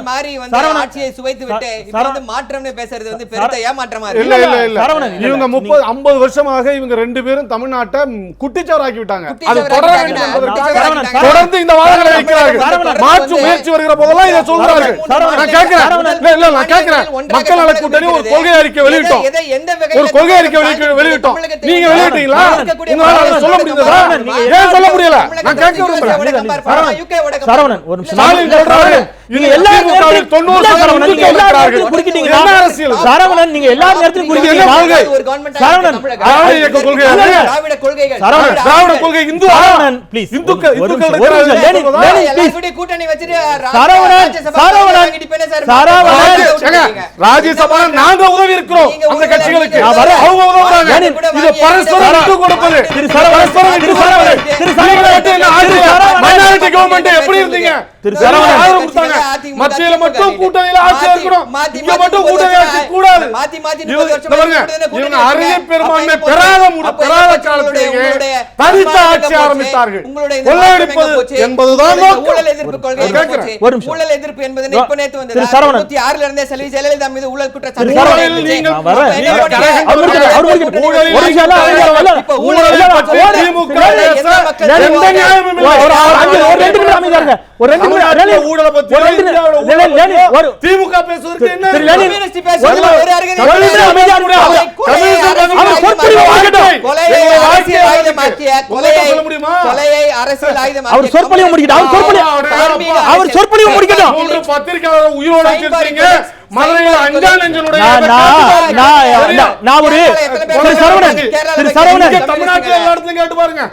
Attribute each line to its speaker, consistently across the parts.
Speaker 1: மாறி வந்து ஆட்சியை சுவைத்து விட்டு இப்ப வந்து மாற்றம்னு பேசுறது வந்து பெரிய ஏமாற்றமா இருக்கு.
Speaker 2: இல்ல இவங்க 50 வருஷமாக இவங்க ரெண்டு பேரும் தமிழ்நாட்டை குட்டிச்சவராக்கி விட்டாங்க. அது தொடர்ந்து இந்த வாதங்களை வைக்கிறார்கள். மாற்று முயற்சி வருகிற போதெல்லாம் இதை சொல்றாங்க. நான் கேட்கிறேன் மக்கள் நல கூட்டணி ஒரு கொள்கை அறிக்கை வெளியிட்டோம். ஒரு கொள்கை அறிக்கை வெளியிட்டோம். நீங்க வெளியிட்டீங்களா? உங்களால சொல்ல முடியுதா? ஏன் சொல்ல முடியல? நான் கேட்க விரும்புறேன்.
Speaker 3: சரவணன் ஒரு ஸ்டாலின் சொல்றாரு நீங்க எல்லா நேரத்திலும் 90% நீங்க எல்லா நேரத்திலும் குறுக்கிட்டீங்க. என்ன அரசியல் சரவணன்? நீங்க எல்லா நேரத்திலும் குறுக்கிட்டீங்க.
Speaker 1: ஒரு கவர்மெண்ட்
Speaker 3: சரவணன்
Speaker 2: திராவிட கொள்கைகள் திராவிட கொள்கை இந்து
Speaker 3: சரவணன் ப்ளீஸ்
Speaker 2: இந்துக்கள்
Speaker 1: கூட்டணி வச்சிட்டு
Speaker 3: சரவணன்
Speaker 2: ராஜ்யசபா நாங்க உதவி இருக்கிறோம் அந்த கட்சிகளுக்கு. அவங்க உதவுறாங்க. இது பரஸ்பரம் விட்டு கொடுப்பது. திரு சரவணன் மைனாரிட்டி கவர்மெண்ட் எப்படி இருந்தீங்க? திரு சரவணன் மத்தியில மட்டும் கூட்டணியில ஆட்சி இருக்கணும், இங்க மட்டும் கூட்டணி ஆட்சி கூடாது. இவங்க அரிய பெரும்பான்மை பெறாத காலத்திலேயே தனித்த ஆட்சி ஆரம்பித்தார்கள். கொள்ளையடிப்பது என்பதுதான்
Speaker 1: ஊழல் எதிர்ப்பு கொள்கை. ஊழல் எதிர்ப்பு என்பது இப்ப நேத்து வந்தது. 96ல இருந்தே செல்வி ஜெயலலிதா மீது ஊழல் குற்றச்சாட்டு.
Speaker 2: திமுக பேசுவதற்கு என்ன பத்திரிகையாளர் உயிரோடு வச்சிருக்கீங்க. மதுரையில் அஞ்சா நெஞ்சனுடைய தமிழ்நாட்டில் எல்லா இடத்துலயும் கேட்டு பாருங்க.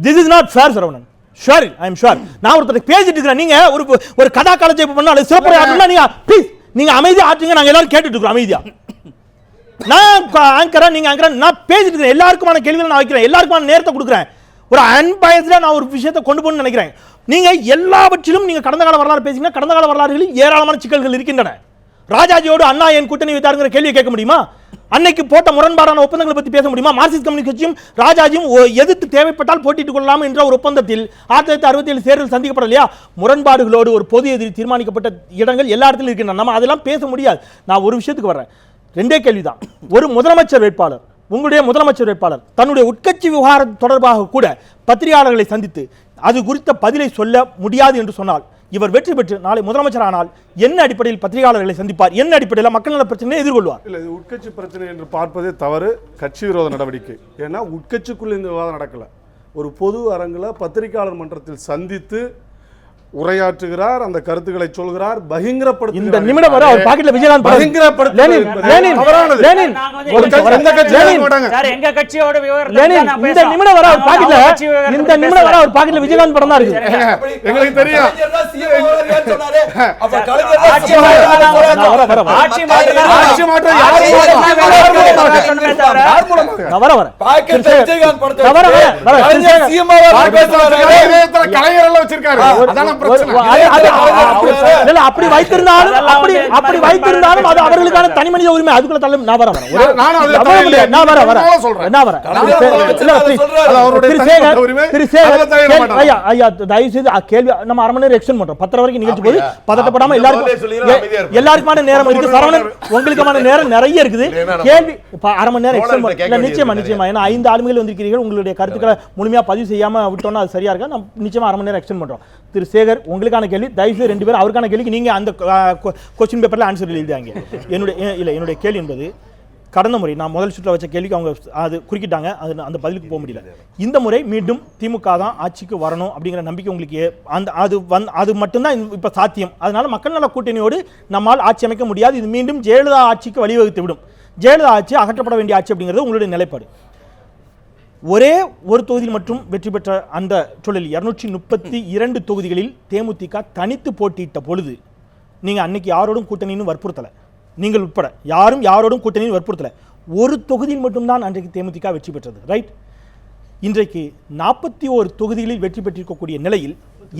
Speaker 3: This is not fair, Saravanan. Sure, I am sure. நான் ஒருத்தருக்கு பேசிட்டு இருக்கேன். நீங்க ஒரு கதா காலத்தை பண்ணா அல்லது சிறப்பு ஆட்டணும்னா நீங்க ப்ளீஸ் நீங்க அமைதியா ஆட்டுங்க. நாங்க எல்லாரும் கேட்டுட்டு இருக்கோம் அமைதியா. நான் ஆங்கரா நீங்க ஆங்கரா நான் பேசிட்டு இருக்கேன். எல்லாருக்குமான கேள்விகளை நான் வைக்கிறேன். எல்லாருக்குமான நேரத்தை கொடுக்குறேன். ஒரு அன்பயஸ்டா நான் ஒரு விஷயத்தை கொண்டு போகணும்னு நினைக்கிறேன். நீங்க எல்லாவற்றிலும் நீங்க கடந்த கால வரலாறு பேசிங்கன்னா கடந்த கால வரலாறுகளில் ஏராளமான சிக்கல்கள் இருக்கின்றன. ராஜாஜியோடு அண்ணா என் கூட்டணி வைத்தாருங்கிற கேள்வியை கேட்க முடியுமா? அன்னைக்கு போட்ட முரண்பாடான ஒப்பந்தங்களை பற்றி பேச முடியுமா? மார்க்சிஸ்ட் கம்யூனிஸ்ட் கட்சியும் ராஜாஜியும் எதிர்த்து தேவைப்பட்டால் போட்டிட்டுக் கொள்ளலாம் என்ற ஒரு ஒப்பந்தத்தில் 1967 தேர்தல் சந்திக்கப்படலையா? முரண்பாடுகளோடு ஒரு பொது எதிரி தீர்மானிக்கப்பட்ட இடங்கள் எல்லா இடத்திலும் இருக்கின்றன. நம்ம அதெல்லாம் பேச முடியாது. நான் ஒரு விஷயத்துக்கு வர்றேன். ரெண்டே கேள்விதான். ஒரு முதலமைச்சர் வேட்பாளர், உங்களுடைய முதலமைச்சர் வேட்பாளர் தன்னுடைய உட்கட்சி விவகாரம் தொடர்பாக கூட பத்திரிகையாளர்களை சந்தித்து அது குறித்த பதிலை சொல்ல முடியாது என்று சொன்னால், இவர் வெற்றி பெற்று நாளை முதலமைச்சர் ஆனால் என்ன அடிப்படையில் பத்திரிகையாளர்களை சந்திப்பார்? என்ன அடிப்படையில் மக்கள் நல பிரச்சனையை எதிர்கொள்வார்?
Speaker 2: இல்ல, இது உட்கட்சி பிரச்சனை என்று பார்ப்பதே தவறு, கட்சி விரோத நடவடிக்கை. ஏன்னா உட்கட்சிக்குள்ள இந்த விவாதம் நடக்கல. ஒரு பொது அரங்கில் பத்திரிகையாளர் மன்றத்தில் சந்தித்து உரையாற்றுகிறார், அந்த கருத்துக்களை சொல்கிறார், பகிங்கரப்படுத்துகிறார்.
Speaker 3: இந்த நிமிடம் வரை அவர் பாக்கெட்ல விஜயகாந்த்
Speaker 2: பகிங்கரப்படுத்துறாரு.
Speaker 4: எங்க கட்சியோட விவரம்
Speaker 3: இந்த நிமிடம் வரை அவர் பாக்கெட்ல விஜயகாந்த் படம் தான் இருக்கு.
Speaker 2: எங்களுக்கு தெரியும்.
Speaker 3: அப்படி வைத்திருந்தாலும் அது அவர்களுக்கான தனி மனித உரிமை. அதுக்குள்ள தள்ள நான் வரேன். தயவு செய்து கேள்வி நம்ம அரை மணி நேரம் எக்ஸ்டெண்ட் பண்றோம். 10 வரைக்கும் நிகழ்ச்சி போது பதட்டப்படாம எல்லாருக்குமான நேரம் இருக்கு. சரவணன் உங்களுக்கான நேரம் நிறைய இருக்குது. கேள்வி அரை மணி நேரம் எக்ஸ்டெண்ட் பண்ண நிச்சயமா. ஏன்னா 5 ஆளுமைகள் வந்திருக்கிறீர்கள். உங்களுடைய கருத்துக்களை முழுமையா பதிவு செய்யாம விட்டோம்னா அது சரியா இருக்கா? நம்ம நிச்சயமா அரை மணி நேரம் எக்ஸ்டெண்ட் பண்றோம். திரு சேகர் உங்களுக்கான கேள்வி, தயவுசெய்து 2 பேரும் அவருக்கான கேள்விக்கு நீங்க அந்த கொஸ்டின் பேப்பர்ல ஆன்சர் எழுதியாங்க. என்னுடைய கேள்வி என்பது, கடந்த முறை நான் முதல் சுற்று வச்ச கேள்விக்கு அவங்க அது குறுக்கிட்டாங்க. அந்த பதிலுக்கு போக முடியல. இந்த முறை மீண்டும் திமுக தான் ஆட்சிக்கு வரணும் அப்படிங்கிற நம்பிக்கை உங்களுக்கு அது மட்டும்தான் இப்ப சாத்தியம். அதனால மக்கள் நல கூட்டணியோடு நம்மால் ஆட்சி அமைக்க முடியாது. இது மீண்டும் ஜெயலலிதா ஆட்சிக்கு வழிவகுத்து விடும். ஜெயலலிதா ஆட்சி அகற்றப்பட வேண்டிய ஆட்சி அப்படிங்கிறது உங்களுடைய நிலைப்பாடு. ஒரே ஒரு தொகுதியில் மட்டும் வெற்றி பெற்ற அந்த சூழலில் 232 தொகுதிகளில் தேமுதிக தனித்து போட்டியிட்ட பொழுது நீங்க அன்னைக்கு யாரோடும் கூட்டணின்னு வற்புறுத்தலை, நீங்கள் உட்பட யாரோடும் கூட்டணின்னு வற்புறுத்தலை. ஒரு தொகுதியில் மட்டும்தான் அன்றைக்கு தேமுதிக வெற்றி பெற்றது. ரைட்? இன்றைக்கு 41 தொகுதிகளில் வெற்றி பெற்றிருக்கக்கூடிய நிலையில்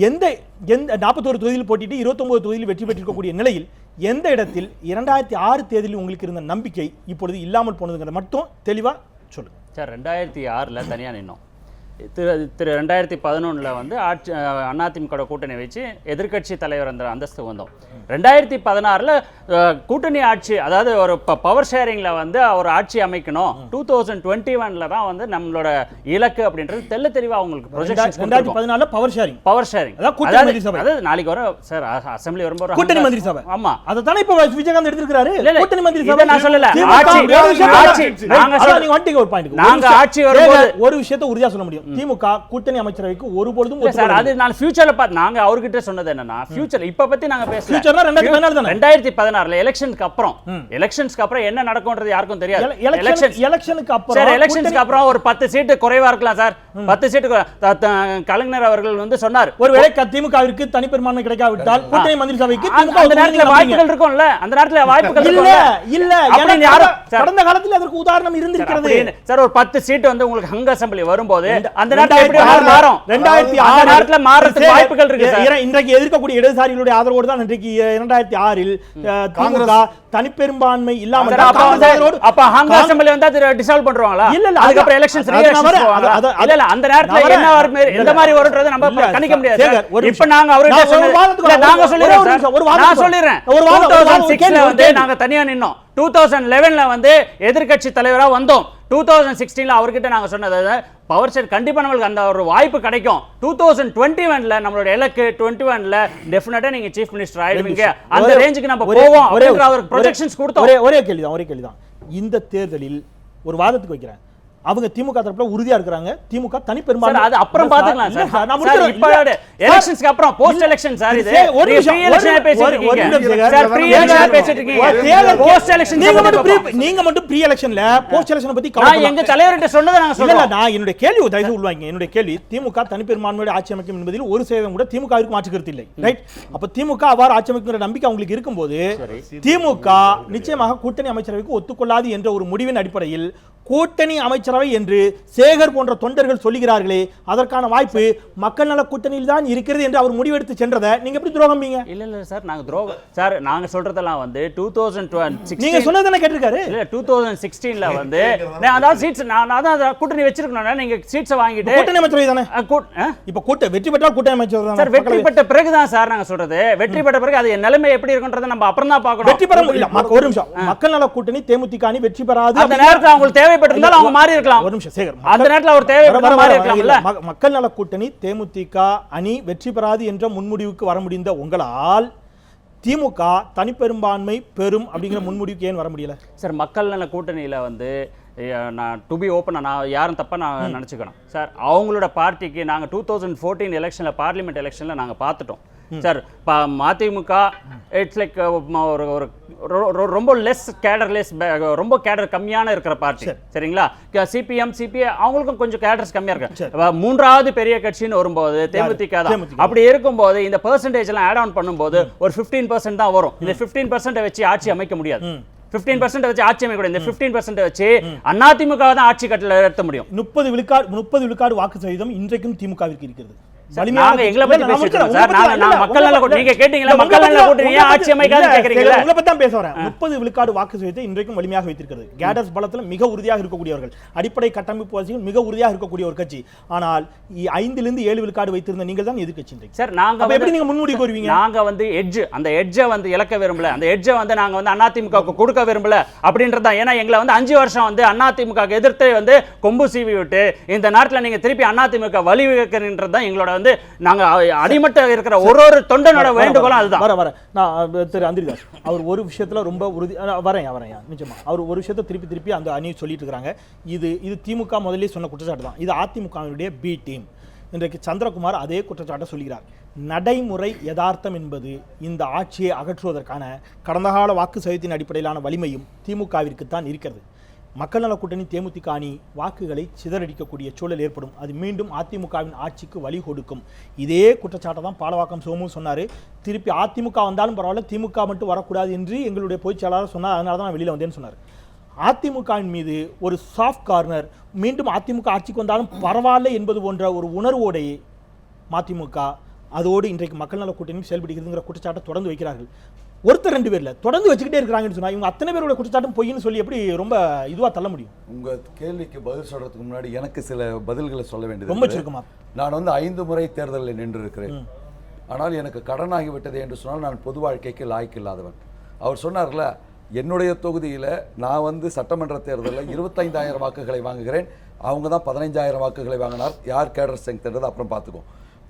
Speaker 3: எந்த 41 தொகுதியில் போட்டிட்டு 29 தொகுதியில் வெற்றி பெற்றிருக்கக்கூடிய நிலையில் எந்த இடத்தில் 2006 தேர்தலில் உங்களுக்கு இருந்த நம்பிக்கை இப்பொழுது இல்லாமல் போனதுங்கிறத மட்டும் தெளிவா சொல்லுங்க.
Speaker 4: சார், 2006ல் தனியாக நின்னோம். திரு 2011 வந்து ஆட்சி அதிமுக கூட்டணி வச்சு எதிர்க்கட்சி தலைவர் என்ற அந்தஸ்து வந்தோம். 2016 கூட்டணி ஆட்சி, அதாவது ஒரு பவர் ஷேரிங்ல வந்து ஒரு ஆட்சி அமைக்கணும். 2021 தான் வந்து நம்மளோட இலக்கு அப்படின்றது தெள்ள தெளிவா அவங்களுக்கு ப்ரொஜெக்ஷன்ஸ்.
Speaker 3: 2014 பவர் ஷேரிங்
Speaker 4: அதாவது கூட்டணி மந்திரி சபை. அதாவது நாளைக்கு வர சார் அசெம்பிளி வரும்போது
Speaker 3: கூட்டணி மந்திரி சபை.
Speaker 4: ஆமா,
Speaker 3: அத தானே இப்ப விஜயகாந்த் எடுத்துக்கிறாரு. கூட்டணி மந்திரி சபை
Speaker 4: நான் சொல்லல. நாங்க ஆட்சி வரும்போது
Speaker 3: ஒரு விஷயத்தை உறுதியா சொல்ல முடியும். திமுக கூட்டணி அமைச்சரவைக்கு ஒருபொழுதும்
Speaker 4: சார் அது நான் ஃபியூச்சர்ல நாங்க அவர்கிட்ட சொன்னது என்னன்னா, ஃபியூச்சர் இப்ப பத்தி நாங்க பேசல.
Speaker 3: ஃபியூச்சர்னா 2014 தானே.
Speaker 4: 2016 எலெக்ஷன்ஸ்க்கு அப்புறம் என்ன நடக்கும்ன்றது யாருக்கும் தெரியாது.
Speaker 3: எலெக்ஷனுக்கு அப்புறம்
Speaker 4: சார் எலெக்ஷன்ஸ்க்கு அப்புறம் ஒரு 10 சீட் குறைவா இருக்கலாம் சார். 10 சீட் கலைஞர் அவர்கள் வந்து சொன்னார்,
Speaker 3: ஒருவேளை திமுகவிற்கு தனிப்பெரும்பான்மை கிடைக்காவிட்டால் கூட்டணி மந்திரி சபைக்கு
Speaker 4: அந்த நேரத்துல வாய்ப்புகள் இருக்கும்ல. அந்த நேரத்துல வாய்ப்புகள்
Speaker 3: இல்ல கடந்த காலத்துல அதற்கு உதாரணம் இருந்திருக்கிறது
Speaker 4: சார். ஒரு 10 சீட் வந்து உங்களுக்கு ஹங்க அசெம்பிளி வரும்போது அந்த நேரத்துல எப்படி மாறும்?
Speaker 3: 2006
Speaker 4: நேரத்துல மாறதுக்கு வாய்ப்புகள் இருக்கு சார்.
Speaker 3: இன்றைக்கு எதிர்க்கக்கூடிய இடதுசாரிகளுடைய ஆதரவோடு தான் இன்றைக்கு 2006 திமுக தனிப்பெரும்பான்மை இல்லாம
Speaker 4: அப்ப ஹங்க அசெம்பிளி வந்து அது டிசால்வ் பண்றாங்களா? இல்ல அதுக்கு அப்புறம் எலெக்ஷன்ஸ் இல்ல அந்த நேரத்துல என்ன எந்த மாதிரி வரும்ன்றது நம்ம கணிக்க முடியாது. இப்ப நாங்க அவர்கிட்ட சொன்னது நாங்க சொல்லிறோம். நான் சொல்லிறேன். 2006ல வந்து நாங்க தனியா நின்னோம். 2011ல வந்து எதிர்க்கட்சி தலைவரா வந்தோம். 2016ல அவர்கிட்ட நாங்க சொன்னது பவர் ஷேர் கண்டிப்பா நம்மளுக்கு அந்த ஒரு வாய்ப்பு கிடைக்கும். 2021ல நம்மளோட இலக்கு 21ல டெஃபினட்டா நீங்க சீஃப் மினிஸ்டர் ஆயிடுவீங்க. அந்த ரேஞ்சுக்கு நம்ம போவோம் அப்படிங்கற அவருக்கு ப்ரொஜெக்ஷன்ஸ் கொடுத்தோம்.
Speaker 3: ஒரே கேள்விதான். இந்த தேர்தலில் ஒரு வாதத்துக்கு வைக்கிறேன். அவங்க திமுக தரப்புல உறுதியா இருக்காங்க. திமுக தனி பெரும்பான்மை
Speaker 4: அது அப்புறம் பாத்துக்கலாம் சார். நான் முடிக்கிறேன். இப்ப எலெக்ஷன்ஸ்க்கு அப்புறம் போஸ்ட் எலெக்ஷன் சார். இது ஒரு ப்ரீ எலெக்ஷன் பேசிட்டு இருக்கீங்க சார். ப்ரீ எலெக்ஷன் பேசிட்டு இருக்கீங்க. போஸ்ட் எலெக்ஷன்
Speaker 3: நீங்க மட்டும் ப்ரீ எலெக்ஷன்ல போஸ்ட் எலெக்ஷன் பத்தி
Speaker 4: நான் எங்க தலைவர்கிட்ட சொன்னதை நாங்க சொல்றோம்.
Speaker 3: இல்ல நான் என்னுடைய கேள்வி தயவு உள்வாங்க. என்னுடைய கேள்வி திமுக தனி பெரும்பான்மையோட ஆட்சி அமைக்கும் என்பதில் ஒரு சேதம் கூட திமுகவிற்கு மாற்று கருத்து இல்லை. ரைட்? அப்ப திமுக அவ்வாறு ஆட்சி அமைக்கிற நம்பிக்கை உங்களுக்கு இருக்கும்போது திமுக நிச்சயமாக கூட்டணி அமைச்சரவைக்கு ஒத்துக்கொள்ளாது என்ற ஒரு முடிவின் அடிப்படையில் கூட்டணி அமைச்சரவை என்று சேகர் போன்ற தொண்டர்கள் சொல்லுகிறார்களே, அதற்கான வாய்ப்பு மக்கள் நல கூட்டணியில் தான் இருக்கிறது என்று அவர் முடிவெடுத்து சென்றதை நீங்க எப்படி துரோகம்பீங்க?
Speaker 4: இல்ல சார், நாங்க துரோகம் சார். நாங்க சொல்றதெல்லாம் வந்து 2016
Speaker 3: நீங்க சொன்னதானே கேட்டிருக்காரு.
Speaker 4: இல்ல 2016ல வந்து அதாவது சீட்ஸ் நான் அதான் கூட்டணி வச்சிருக்கணும். நீங்க சீட்ஸ் வாங்கிட்டு
Speaker 3: கூட்டணி அமைச்சரவை தானே இப்ப வெற்றி பெற்றால் கூட்டணி அமைச்சரவை தான்
Speaker 4: சார். வெற்றி பெற்ற பிறகு தான் சார் நாங்க சொல்றது. வெற்றி பெற்ற பிறகு அது நிலைமை எப்படி இருக்குன்றதை நம்ம அப்புறம் தான் பார்க்கணும்.
Speaker 3: வெற்றி பெற இல்ல ஒரு நிமிஷம். மக்கள் நல கூட்டணி தேமுதிக அணி வெற்றி பெறாது.
Speaker 4: அந்த நேரத்துல அவங்களுக்கு தேவைப்பட்டிருந்தால் அவங்க மாறி இருக்கலாம்.
Speaker 3: ஒரு நிமிஷம் சேகர்,
Speaker 4: அந்த நேரத்துல அவர் தேவைப்பட்ட மாறி இருக்கலாம்ல.
Speaker 3: மக்கள் நல கூட்டணி தேமுதிக அணி வெற்றி பெறாது என்ற முன்முடிவுக்கு வர முடிந்த உங்களால் திமுக தனிப்பெரும்பான்மை பெரும் அப்படிங்கிற முன்முடிவுக்கு ஏன் வர முடியல
Speaker 4: சார்? மக்கள் நல கூட்டணியில வந்து நான் டு பி ஓப்பன், நான் யாரும் தப்பா நான் நினைச்சுக்கணும் சார். அவங்களோட பார்ட்டிக்கு நாங்க 2014 எலெக்ஷன்ல பார்லிமெண்ட் எலெக்ஷன்ல நாங்க பார்த்துட்டோம் சார். மதிமுக இட்ஸ் லைக் ஒரு ரொம்ப லெஸ் கேடர்லெஸ், ரொம்ப கேடர் கம்மியான இருக்கிற பார்ட்டி சரிங்களா. சிபிஎம் சிபிஐ அவங்களுக்கும் கொஞ்சம் கேடர்ஸ் கம்மியா இருக்கு. மூன்றாவது பெரிய கட்சின்னு வரும்போது தேமுதிக தான். அப்படி இருக்கும்போது இந்த பெர்சன்டேஜ் எல்லாம் ஆட் ஆன் பண்ணும்போது ஒரு 15% தான் வரும். இந்த 15% வச்சு ஆட்சி அமைக்க முடியாது. 15% வச்சு ஆட்சி அமைக்க முடியாது. இந்த 15% வச்சு அதிமுக தான் ஆட்சி கட்டல எடுத்த முடியும்.
Speaker 3: 30 விழுக்காடு வாக்கு சதவீதம் இன்றைக்கும் திமுகவிற்கு இருக்கிறது.
Speaker 4: நாங்க எங்களை பத்தி பேசிட்டோம் சார். நான் மக்கள் நல கூட்டணி நீங்க கேட்டீங்களா? மக்கள் நல கூட்டணி ஆட்சி அமைக்காத கேக்குறீங்களா?
Speaker 3: உங்களை பத்தி தான் பேசுறேன். 30 விழுக்காடு வாக்கு சதவீதத்தை இன்றைக்கும் வலிமையாக வைத்திருக்கிறது. கேடர்ஸ் பலத்துல மிக உறுதியாக இருக்கக்கூடியவர்கள், அடிப்படை கட்டமைப்பு வசதிகள் மிக உறுதியாக இருக்கக்கூடிய ஒரு கட்சி. ஆனால் 5 லிருந்து 7 விழுக்காடு வைத்திருந்த நீங்கள் தான் எதிர்க்கட்சி இன்றைக்கு
Speaker 4: சார். நாங்க
Speaker 3: எப்படி நீங்க முன்முடிவு வருவீங்க?
Speaker 4: நாங்க வந்து அந்த எட்ஜை வந்து இழக்க விரும்பல. அந்த எட்ஜை வந்து நாங்க வந்து அதிமுகவுக்கு கொடுக்க விரும்பல அப்படின்றதா. ஏன்னா எங்களை வந்து 5 வருஷம் வந்து அதிமுகவுக்கு எதிர்த்து வந்து கொம்பு சீவி விட்டு இந்த நேரத்துல நீங்க திருப்பி அதிமுக வழி வைக்கிறதுதான் எங்களோட வந்து நாங்க அடிமட்ட இருக்கிற ஒரு தொண்டனோட வேண்டுகோளும் அதுதான்.
Speaker 3: வர நான் திரு அந்திரிதாஸ் அவர் ஒரு விஷயத்துல ரொம்ப உறுதி வரேன் நிச்சயமா அவர் ஒரு விஷயத்தை திருப்பி அந்த அணி சொல்லிட்டு இருக்காங்க. இது திமுக முதல்ல சொன்ன குற்றச்சாட்டு தான். இது அதிமுகவினுடைய பி டீம். இன்றைக்கு சந்திரகுமார் அதே குற்றச்சாட்டை சொல்கிறார். நடைமுறை யதார்த்தம் என்பது இந்த ஆட்சியை அகற்றுவதற்கான கடந்த கால வாக்கு சதவீதத்தின் அடிப்படையிலான வலிமையும் திமுகவிற்கு தான் இருக்கிறது. மக்கள் நல கூட்டணி தேமுதிக அணி வாக்குகளை சிதறடிக்கக்கூடிய சூழல் ஏற்படும். அது மீண்டும் அதிமுகவின் ஆட்சிக்கு வழி கொடுக்கும். இதே குற்றச்சாட்டை தான் பாலவாக்கம் சோமு சொன்னார். திருப்பி அதிமுக வந்தாலும் பரவாயில்ல, திமுக மட்டும் வரக்கூடாது என்று எங்களுடைய பொதுச் செயலாளர் சொன்னார். அதனால தான் நான் வெளியில் வந்தேன்னு சொன்னார். அதிமுகவின் மீது ஒரு சாஃப்ட் கார்னர், மீண்டும் அதிமுக ஆட்சிக்கு வந்தாலும் பரவாயில்ல என்பது போன்ற ஒரு உணர்வோடையே மதிமுக அதோடு இன்றைக்கு மக்கள் நல கூட்டணி செயல்படுகிறதுங்கிற குற்றச்சாட்டை தொடர்ந்து வைக்கிறார்கள். ஒருத்தர் 2 பேர்ல தொடர்ந்து வச்சுக்கிட்டே இருக்காங்கன்னு சொன்னா இவங்க அத்தனை பேரோட குற்றச்சாட்டும் பொய்ன்னு சொல்லி எப்படி ரொம்ப இதுவா தள்ள முடியும்?
Speaker 5: உங்க கேள்விக்கு பதில் சொல்றதுக்கு முன்னாடி எனக்கு சில பதில்களை சொல்ல வேண்டியது
Speaker 3: ரொம்ப சுருக்கமா.
Speaker 5: நான் வந்து 5 முறை தேர்தலில் நின்று இருக்கிறேன். ஆனால் எனக்கு கடனாகிவிட்டது என்று சொன்னால் நான் பொது வாழ்க்கைக்கு லாய்க்கு இல்லாதவன். அவர் சொன்னார்ல, என்னுடைய தொகுதியில் நான் வந்து சட்டமன்ற தேர்தலில் 25,000 வாக்குகளை வாங்குகிறேன், அவங்க தான் 15,000 வாக்குகளை வாங்கினார். யார் கேடர் ஸ்ட்ரெங்க்ன்றது அப்புறம் பார்த்துக்கோ.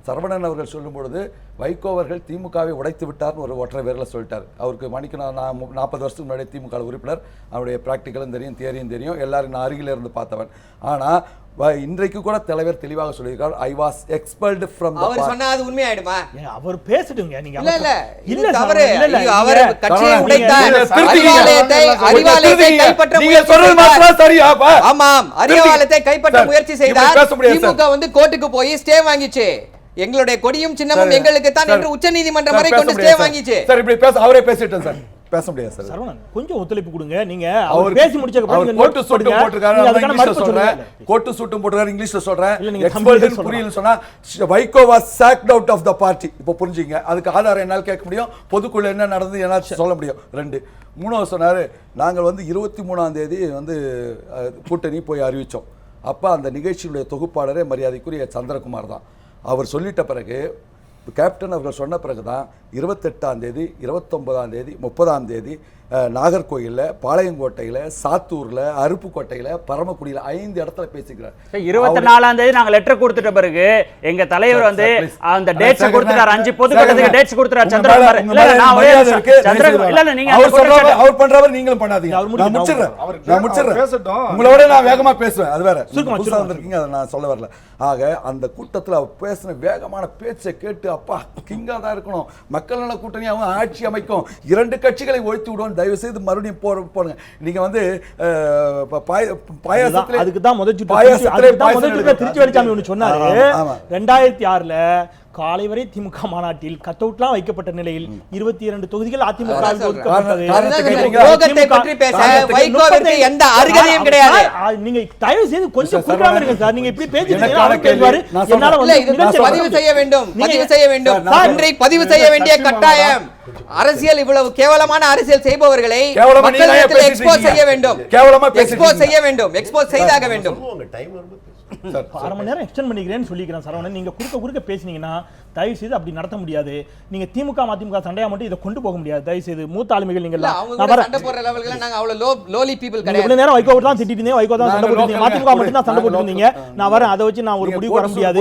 Speaker 5: சரவணன் அவர்கள் சொல்லும் பொழுது வைகோ அவர்கள் திமுகவை உடைத்து விட்டார்னு ஒரு ஒற்றை பேரில் சொல்லிட்டார். அவருக்கு மணிக்கு நான் 40 வருஷத்துக்கு முன்னாடி திமுக உறுப்பினர், அவருடைய ப்ராக்டிக்கலும் தெரியும், தியரியும் தெரியும், எல்லாரும் நான் அருகில் இருந்து பார்த்தவன். ஆனால் இன்றைக்கு கூட தலைவர் தெளிவாக சொல்லியிருக்கார், I was expelled from the
Speaker 1: அவர் சொன்னா அது உண்மையாயிடுமா?
Speaker 3: அவர் பேசிட்டுங்க. நீங்க
Speaker 1: இல்ல தவறு. அவர் கட்சியை உடைத்தார், அறிவாலயத்தை கைப்பற்ற
Speaker 5: நீங்க சொல்றது மாத்திரம் சரியாப்பா?
Speaker 1: ஆமாம், அறிவாலயத்தை கைப்பற்ற முயற்சி செய்தார். திமுக வந்து கோர்ட்டுக்கு போய் ஸ்டே வாங்கிச்சு. எங்களுடைய கொடியும் சின்னமும் எங்களுக்கு தான் என்று உச்சநீதிமன்றம் வரை கொண்டு ஸ்டே வாங்கிச்சு.
Speaker 5: சார் இப்படி பேச அவரே பேசிட்டேன் சார், பேச முடியாது சார்.
Speaker 3: சரவணன் கொஞ்சம் ஒத்துழைப்பு கொடுங்க. நீங்க அவர் பேசி முடிச்ச அப்புறம் நீங்க
Speaker 5: கோட் சூட் போட்டுருக்காரு, இங்கிலீஷ்ல சொல்றேன். கோட் சூட் போட்டுருக்காரு, இங்கிலீஷ்ல சொல்றேன். எக்ஸ்பெல்ட் புரியல சொன்னா Vaiko was sacked out of the party. இப்போ புரிஞ்சுங்க. அதுக்கு ஆதாரம் என்னால கேட்க முடியும், பொதுக்குள்ள என்ன நடந்தது என்னால சொல்ல முடியும். 2 3 சொன்னாரு, நாங்கள் வந்து 23ஆம் தேதி வந்து கூட்டணி போய் அறிவிச்சோம். அப்ப அந்த நிகழ்ச்சியுடைய தொகுப்பாளரே மரியாதைக்குரிய சந்திரகுமார் தான். அவர் சொல்லிட்ட பிறகு கேப்டன் அவர்கள் சொன்ன பிறகு தான் 28ஆம் தேதி 29ஆம் தேதி 30ஆம் தேதி நாகர்கோயில்ல, பாளையங்கோட்டையில, சாத்தூர்ல, அருப்புக்கோட்டையில, பரமக்குடியில 5 இடத்துல பேசிக்கிறார்.
Speaker 4: 24ஆம் தேதி நாங்க லெட்டர் கொடுத்துட்ட பிறகு எங்க தலைவர் வந்து அந்த டேட்ஸ் கொடுத்துட்டார். 5 பொதுக்கூட்டத்துக்கு டேட்ஸ் கொடுத்துட்டார் சந்திரகுமார். இல்ல நான் ஒரே சந்திரகுமார் இல்ல நீங்க
Speaker 5: அவர் பண்றவர் நீங்களும் பண்ணாதீங்க. நான் முடிச்சிடுறேன். உங்களோட நான் வேகமா பேசுவேன், அது வேற. புதுசா வந்திருக்கீங்க, அதை நான் சொல்ல வரல. ஆக அந்த கூட்டத்தில் அவர் பேசின வேகமான பேச்சை கேட்டு அப்பா கிங்கா தான் இருக்கணும், மக்கள் நல கூட்டணி அவங்க ஆட்சி அமைக்கும், 2 கட்சிகளை ஒழித்து விடுவோம், தயவு செய்து மறுபடியும் போடுங்க. நீங்க வந்து பாயாசத்துல
Speaker 3: அதுக்கு தான் முதல் திருச்சி வெளிச்சாமி ஒன்று சொன்னாரு. 2006ல காலை வரை திமுக மாநாட்டில் கட் அவுட்லாம் வைக்கப்பட்ட நிலையில் 22 தொகுதிகள் அதிமுக
Speaker 1: எந்த அருகதையும் கிடையாது.
Speaker 3: நீங்க தயவு செய்து கொஞ்சம் குறுக்காம இருங்க சார். நீங்க இப்படி பேசிட்டு
Speaker 1: பதிவு செய்ய வேண்டும், பதிவு செய்ய வேண்டும், இன்றைக்கு பதிவு செய்ய வேண்டிய கட்டாயம். அரசியல் இவ்வளவு கேவலமான அரசியல் செய்பவர்களை மக்களிடத்தில் எக்ஸ்போஸ் செய்ய வேண்டும், எக்ஸ்போஸ் செய்ய வேண்டும், எக்ஸ்போஸ் செய்தாக வேண்டும்.
Speaker 3: 1/2 மணி நேரம் எக்ஸ்டெண்ட் பண்ணிக்கிறேன்னு சொல்லிக்கிறேன் சரவணன். நீங்க குறுக்க பேசினீங்கன்னா தயவு செய்து அப்படி நடத்த முடியாது. நீங்க திமுக மதிமுக சண்டையா மட்டும் இதை கொண்டு போக முடியாது. தயவு செய்து மூத்த ஆளுமைகள் நீங்க
Speaker 1: சண்டை போடுற லெவல்ல நாங்க அவ்வளவு லோலி பீப்பிள் கிடையாது.
Speaker 3: இவ்வளவு நேரம் வைகோ தான் திட்டிட்டு இருந்தீங்க, வைகோ தான் சண்டை போட்டுருந்தீங்க, மதிமுக மட்டும் தான் சண்டை போட்டுருந்தீங்க. நான் வரேன், அதை வச்சு நான் ஒரு முடிவு வர முடியாது.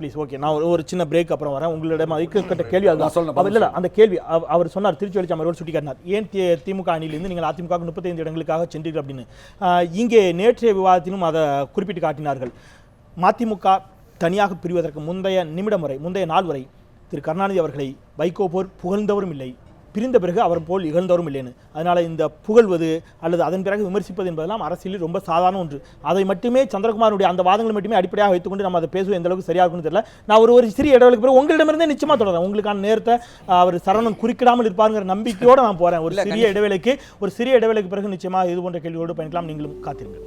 Speaker 3: ப்ளீஸ் ஓகே, நான் ஒரு சின்ன பிரேக் அப்புறம் வரேன். உங்களிடம் வைக்கப்பட்ட கேள்வி அதுதான். இல்ல அந்த கேள்வி அவர் சொன்னார், திருச்சி வெளிச்சாமி அவர்கள் சுட்டி காட்டினார், ஏன் திமுக அணியிலிருந்து நீங்கள் அதிமுக 35 இடங்களுக்காக சென்றீர்கள் அப்படின்னு. இங்கே நேற்றைய விவாதத்திலும் அதை குறிப்பிட்டு காட்டினார்கள். மதிமுக தனியாக பிரிவதற்கு முந்தைய நாள் வரை திரு கருணாநிதி அவர்களை வைகோ போர் புகழ்ந்தவரும் இல்லை, பிரிந்த பிறகு அவர் போல் இகழ்ந்தவரும் இல்லைன்னு. அதனால் இந்த புகழ்வது அல்லது அதன் பிறகு விமர்சிப்பது என்பதெல்லாம் அரசியலில் ரொம்ப சாதாரண ஒன்று. அதை மட்டுமே சந்திரகுமாருடைய அந்த வாதங்களை மட்டுமே அடிப்படையாக வைத்துக்கொண்டு நம்ம அதை பேசுவோம் எந்த அளவுக்கு சரியாக இருக்குன்னு தெரியல. நான் ஒரு சிறிய இடைவெளிக்கு பிறகு உங்களிடமிருந்தே நிச்சயமாக தொடர்றேன். உங்களுக்கான நேரத்தை அவர் சரவணன் குறுக்கிடாமல் இருப்பாருங்கிற நம்பிக்கையோடு நான் போகிறேன். ஒரு சிறிய இடைவெளிக்கு பிறகு நிச்சயமாக இது போன்ற கேள்வியோடு பயணிக்கலாம். நீங்களும் காத்திருங்கள்.